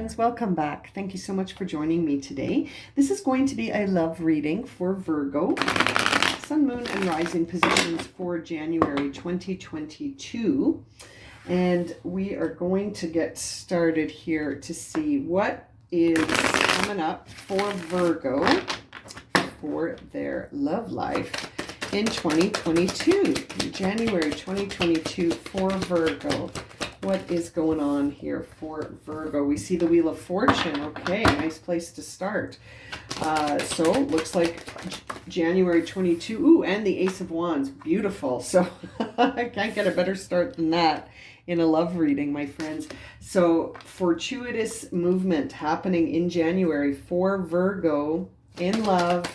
friends, welcome back. Thank you so much for joining me today. This is going to be a love reading for Virgo, Sun, Moon, and Rising positions for January 2022. And we are going to get started here to see what is coming up for Virgo for their love life in 2022. January 2022 for Virgo. What is going on here for Virgo? We see the Wheel of Fortune. Okay, nice place to start. So looks like January 22. Ooh, and the Ace of Wands. Beautiful. So I can't get a better start than that in a love reading, my friends. So fortuitous movement happening in January for Virgo in love.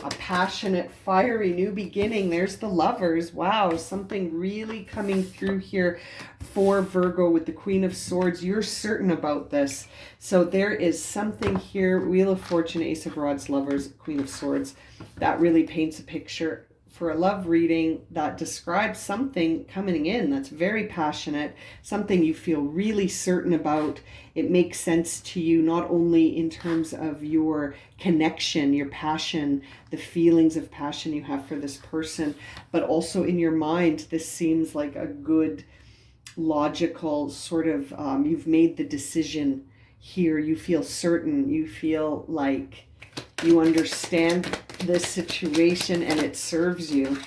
A passionate, fiery new beginning. There's the Lovers. Wow, something really coming through here for Virgo with the Queen of Swords. You're certain about this. So there is something here. Wheel of Fortune, Ace of Rods, Lovers, Queen of Swords. That really paints a picture for a love reading that describes something coming in that's very passionate, something you feel really certain about. It makes sense to you, not only in terms of your connection, your passion, the feelings of passion you have for this person, but also in your mind. This seems like a good, logical sort of, you've made the decision here. You feel certain. You feel like you understand this situation and it serves you.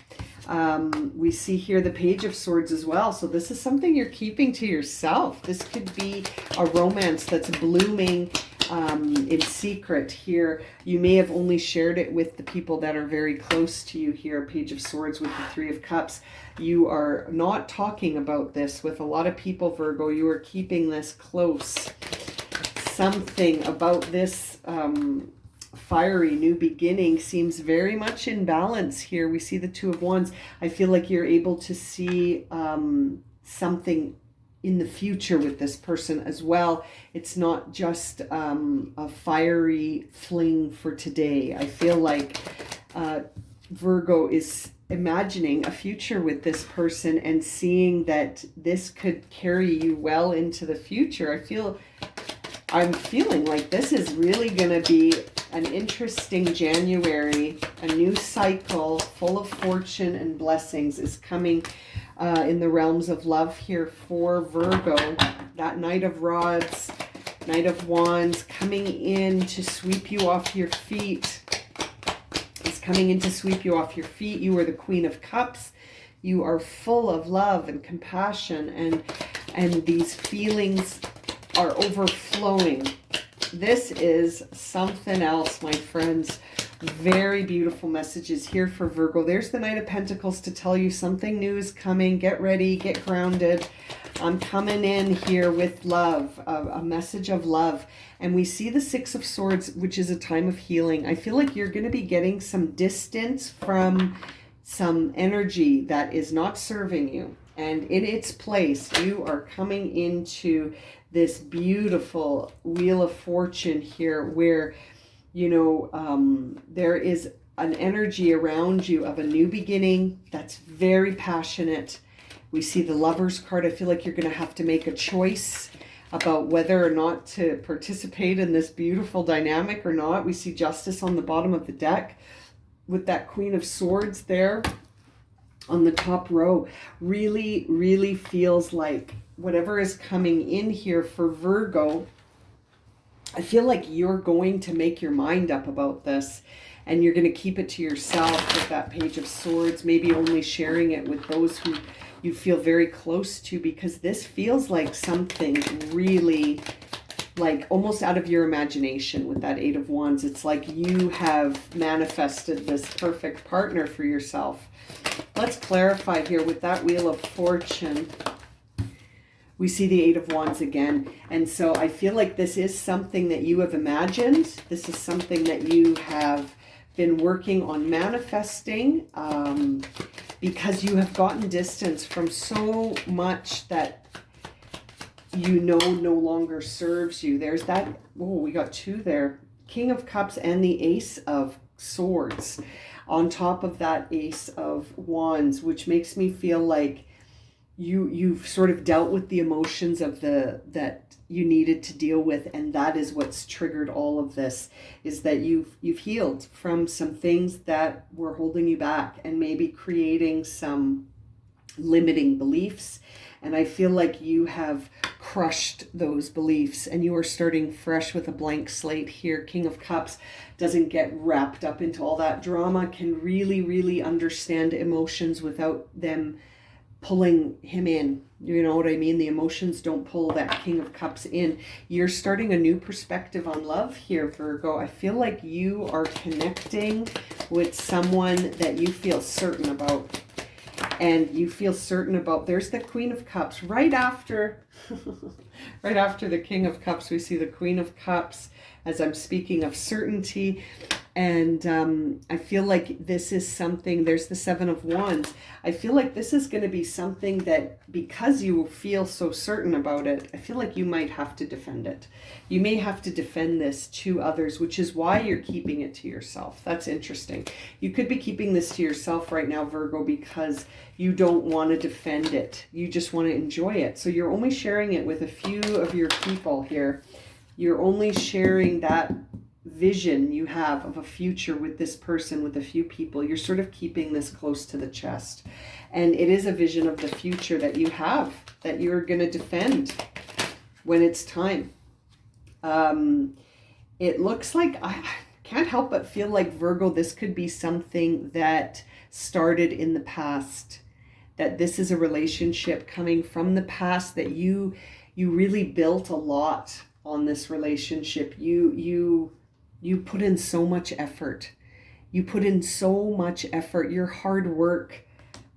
We see here the Page of Swords as well. So this is something you're keeping to yourself. This could be a romance that's blooming in secret here. You may have only shared it with the people that are very close to you here. Page of Swords with the Three of Cups. You are not talking about this with a lot of people, Virgo. You are keeping this close. Something about this fiery new beginning seems very much in balance here. We see the Two of Wands. I feel like you're able to see something in the future with this person as well. It's not just a fiery fling for today. I feel like Virgo is imagining a future with this person and seeing that this could carry you well into the future. I'm feeling like this is really going to be an interesting January. A new cycle full of fortune and blessings is coming in the realms of love here for Virgo. That Knight of Rods, Knight of Wands coming in to sweep you off your feet. It's coming in to sweep you off your feet. You are the Queen of Cups. You are full of love and compassion, and these feelings are overflowing. This is something else, my friends. Very beautiful messages here for Virgo. There's the Knight of Pentacles to tell you something new is coming. Get ready, get grounded. I'm coming in here with love, a message of love. And we see the Six of Swords, which is a time of healing. I feel like you're going to be getting some distance from some energy that is not serving you. And in its place, you are coming into this beautiful Wheel of Fortune here where, you know, there is an energy around you of a new beginning that's very passionate. We see the Lovers card. I feel like you're going to have to make a choice about whether or not to participate in this beautiful dynamic or not. We see Justice on the bottom of the deck with that Queen of Swords there on the top row. Really, really feels like whatever is coming in here for Virgo, I feel like you're going to make your mind up about this and you're going to keep it to yourself with that Page of Swords, maybe only sharing it with those who you feel very close to, because this feels like something really like almost out of your imagination with that Eight of Wands. It's like you have manifested this perfect partner for yourself. Let's clarify here with that Wheel of Fortune. We see the Eight of Wands again. And so I feel like this is something that you have imagined. This is something that you have been working on manifesting because you have gotten distance from so much that you know no longer serves you. There's that, oh, we got two there. King of Cups and the Ace of Swords on top of that Ace of Wands, which makes me feel like you've sort of dealt with the emotions of that you needed to deal with, and that is what's triggered all of this, is that you've healed from some things that were holding you back and maybe creating some limiting beliefs. And I feel like you have crushed those beliefs and you are starting fresh with a blank slate here. King of Cups doesn't get wrapped up into all that drama, can really, really understand emotions without them pulling him in. You know what I mean? The emotions don't pull that King of Cups in. You're starting a new perspective on love here, Virgo. I feel like you are connecting with someone that you feel certain about. And you feel certain about, there's the Queen of Cups. Right after, right after the King of Cups, we see the Queen of Cups, as I'm speaking of certainty. And I feel like this is something, there's the Seven of Wands. I feel like this is going to be something that, because you feel so certain about it, I feel like you might have to defend it. You may have to defend this to others, which is why you're keeping it to yourself. That's interesting. You could be keeping this to yourself right now, Virgo, because you don't want to defend it. You just want to enjoy it. So you're only sharing it with a few of your people here. You're only sharing that vision you have of a future with this person, with a few people. You're sort of keeping this close to the chest. And it is a vision of the future that you have, that you're going to defend when it's time. It looks like, I can't help but feel like, Virgo, this could be something that started in the past. That this is a relationship coming from the past, that you really built a lot on this relationship. You put in so much effort. You put in so much effort. Your hard work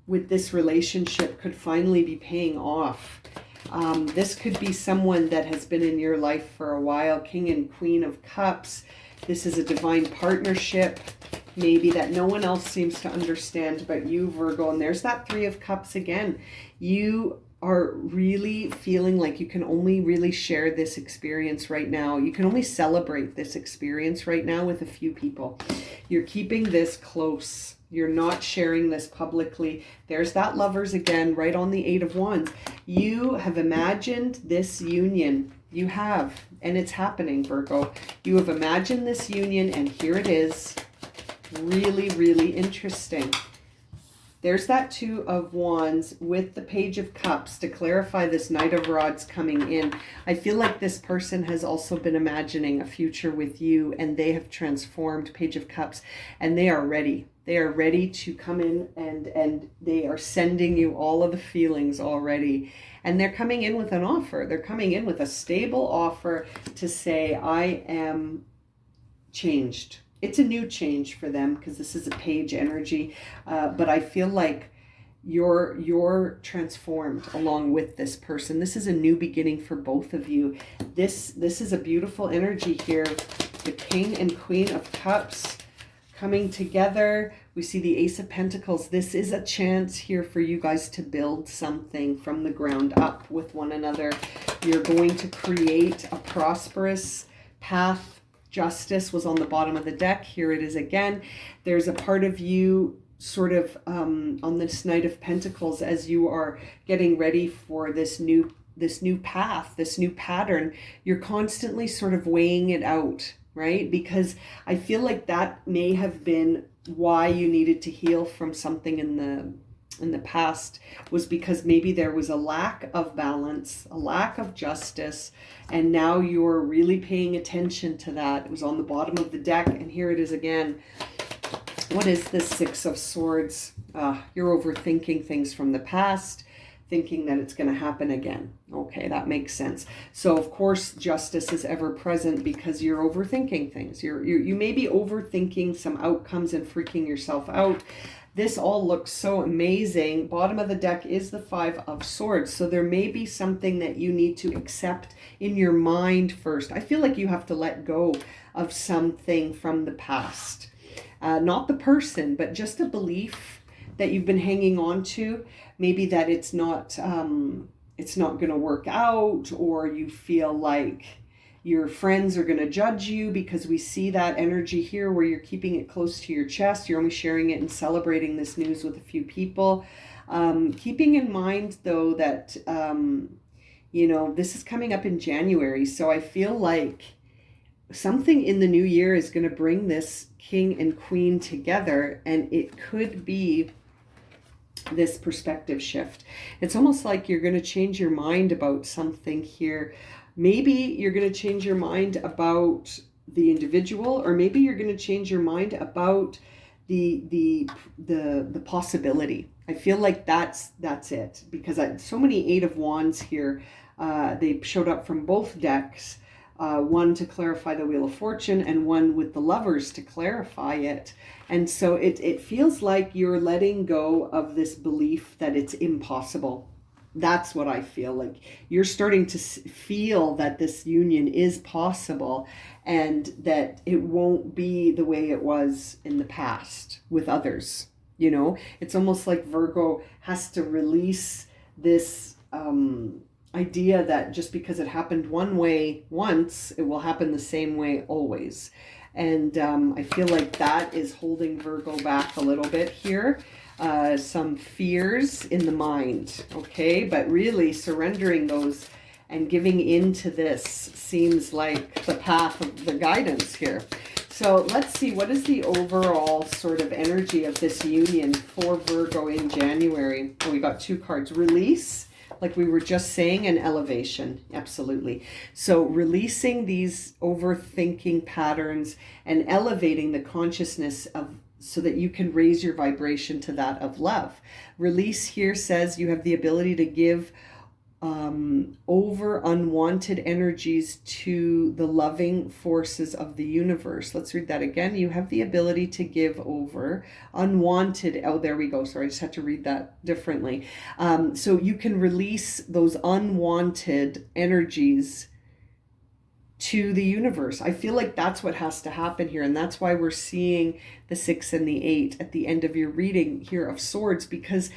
with this relationship could finally be paying off. This could be someone that has been in your life for a while. King and Queen of Cups. This is a divine partnership, maybe, that no one else seems to understand but you, Virgo. And there's that Three of Cups again. You are really feeling like you can only really share this experience right now. You can only celebrate this experience right now with a few people. You're keeping this close. You're not sharing this publicly. There's that Lovers again, right on the Eight of Wands. You have imagined this union. You have, and it's happening, Virgo. You have imagined this union, and here it is. Really, really interesting. There's that Two of Wands with the Page of Cups to clarify this Knight of Rods coming in. I feel like this person has also been imagining a future with you, and they have transformed, Page of Cups, and they are ready. They are ready to come in, and they are sending you all of the feelings already. And they're coming in with an offer. They're coming in with a stable offer to say, I am changed. It's a new change for them because this is a page energy. But I feel like you're transformed along with this person. This is a new beginning for both of you. This is a beautiful energy here. The King and Queen of Cups coming together. We see the Ace of Pentacles. This is a chance here for you guys to build something from the ground up with one another. You're going to create a prosperous path. Justice was on the bottom of the deck. Here it is again. There's a part of you sort of on this Knight of Pentacles as you are getting ready for this new path, this new pattern. You're constantly sort of weighing it out, right? Because I feel like that may have been why you needed to heal from something in the past, was because maybe there was a lack of balance, a lack of justice, and now you're really paying attention to that. It was on the bottom of the deck, and here it is again. What is this Six of Swords? You're overthinking things from the past, thinking that it's going to happen again. Okay, that makes sense. So of course justice is ever present because you're overthinking things. You may be overthinking some outcomes and freaking yourself out. This all looks so amazing. Bottom of the deck is the Five of Swords. So there may be something that you need to accept in your mind first. I feel like you have to let go of something from the past. Not the person, but just a belief that you've been hanging on to. Maybe that it's not going to work out, or you feel like your friends are going to judge you, because we see that energy here where you're keeping it close to your chest. You're only sharing it and celebrating this news with a few people. Keeping in mind, though, that, you know, this is coming up in January. So I feel like something in the new year is going to bring this king and queen together, and it could be this perspective shift. It's almost like you're going to change your mind about something here. Maybe you're going to change your mind about the individual, or maybe you're going to change your mind about the possibility. I feel like that's it, because so many Eight of Wands here. They showed up from both decks. One to clarify the Wheel of Fortune, and one with the Lovers to clarify it. And so it feels like you're letting go of this belief that it's impossible. That's what I feel like. You're starting to feel that this union is possible, and that it won't be the way it was in the past with others. You know, it's almost like Virgo has to release this idea that just because it happened one way once, it will happen the same way always. And I feel like that is holding Virgo back a little bit here. Some fears in the mind, okay? But really surrendering those and giving into this seems like the path of the guidance here. So let's see, what is the overall sort of energy of this union for Virgo in January? Oh, we got two cards. Release, like we were just saying, and elevation. Absolutely. So releasing these overthinking patterns and elevating the consciousness of, so that you can raise your vibration to that of love. Release here says you have the ability to give over unwanted energies to the loving forces of the universe. Let's read that again. You have the ability to give over unwanted, oh, there we go. Sorry, I just had to read that differently. So you can release those unwanted energies to the universe. I feel like that's what has to happen here. And that's why we're seeing the 6 and the 8 at the end of your reading here of Swords, because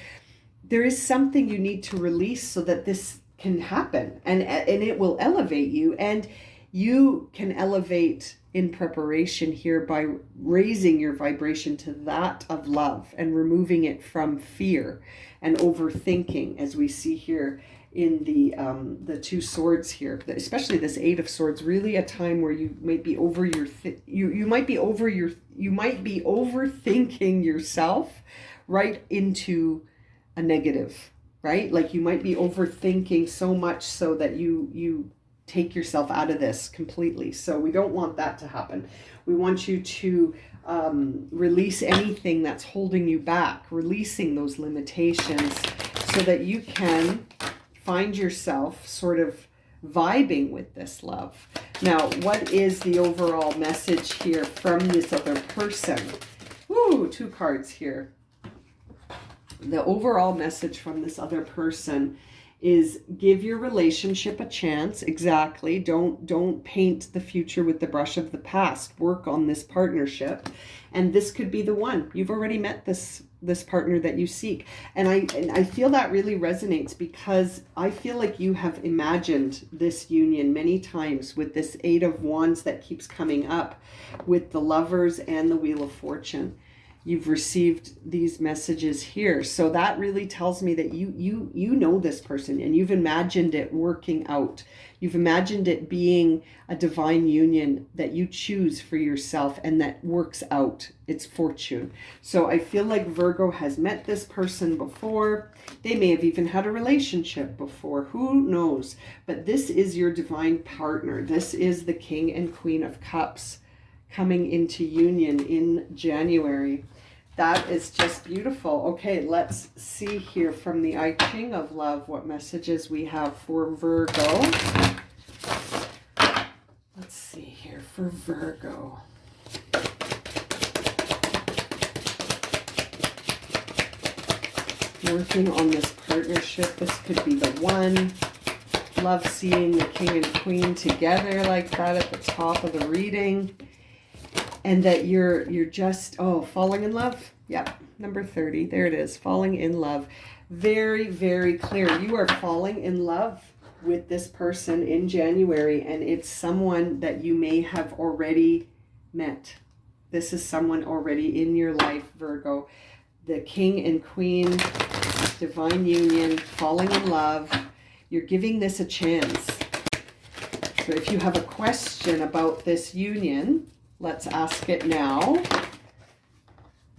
there is something you need to release so that this can happen, and it will elevate you, and you can elevate in preparation here by raising your vibration to that of love and removing it from fear and overthinking, as we see here in the two swords here, especially this 8 of Swords. Really a time where you might be over your you might be overthinking yourself right into a negative, right? Like you might be overthinking so much so that you take yourself out of this completely. So we don't want that to happen. We want you to release anything that's holding you back, releasing those limitations so that you can find yourself sort of vibing with this love. Now, what is the overall message here from this other person? Ooh, 2 cards here. The overall message from this other person is give your relationship a chance. Exactly. Don't paint the future with the brush of the past. Work on this partnership. And this could be the one. You've already met this partner that you seek. And I feel that really resonates, because I feel like you have imagined this union many times with this 8 of Wands that keeps coming up with the Lovers and the Wheel of Fortune. You've received these messages here. So that really tells me that you know this person, and you've imagined it working out. You've imagined it being a divine union that you choose for yourself and that works out. It's fortune. So I feel like Virgo has met this person before. They may have even had a relationship before. Who knows? But this is your divine partner. This is the King and Queen of Cups coming into union in January. That is just beautiful. Okay, let's see here from the I Ching of Love what messages we have for Virgo. Let's see here for Virgo. Working on this partnership. This could be the one. Love seeing the King and Queen together like that at the top of the reading. And that you're just, falling in love. Yep, number 30. There it is, falling in love. Very, very clear. You are falling in love with this person in January, and it's someone that you may have already met. This is someone already in your life, Virgo. The King and Queen, divine union, falling in love. You're giving this a chance. So if you have a question about this union, let's ask it now.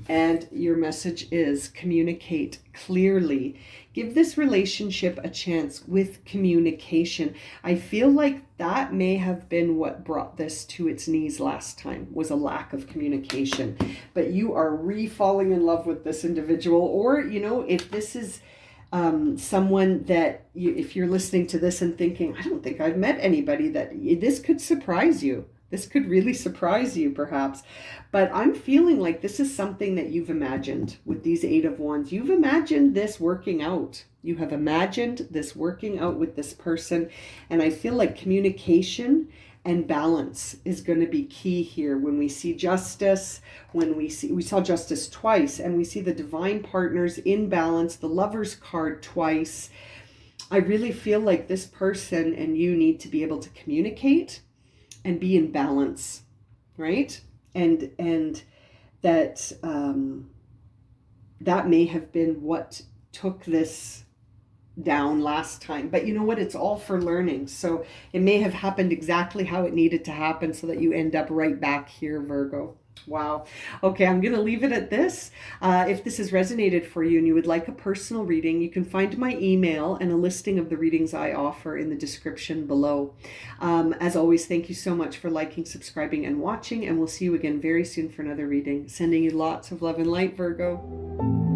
And your message is communicate clearly. Give this relationship a chance with communication. I feel like that may have been what brought this to its knees last time, was a lack of communication. But you are re-falling in love with this individual. Or, you know, if this is someone that, if you're listening to this and thinking, I don't think I've met anybody that, this could surprise you. This could really surprise you, perhaps. But I'm feeling like this is something that you've imagined with these Eight of Wands. You've imagined this working out. You have imagined this working out with this person. And I feel like communication and balance is going to be key here. When we see justice, we saw justice twice, and we see the divine partners in balance, the Lover's card twice. I really feel like this person and you need to be able to communicate and be in balance, right? And that that may have been what took this down last time. But you know what? It's all for learning. So it may have happened exactly how it needed to happen so that you end up right back here, Virgo. Wow. Okay, I'm going to leave it at this. If this has resonated for you and you would like a personal reading, you can find my email and a listing of the readings I offer in the description below. As always, thank you so much for liking, subscribing, and watching, and we'll see you again very soon for another reading. Sending you lots of love and light, Virgo.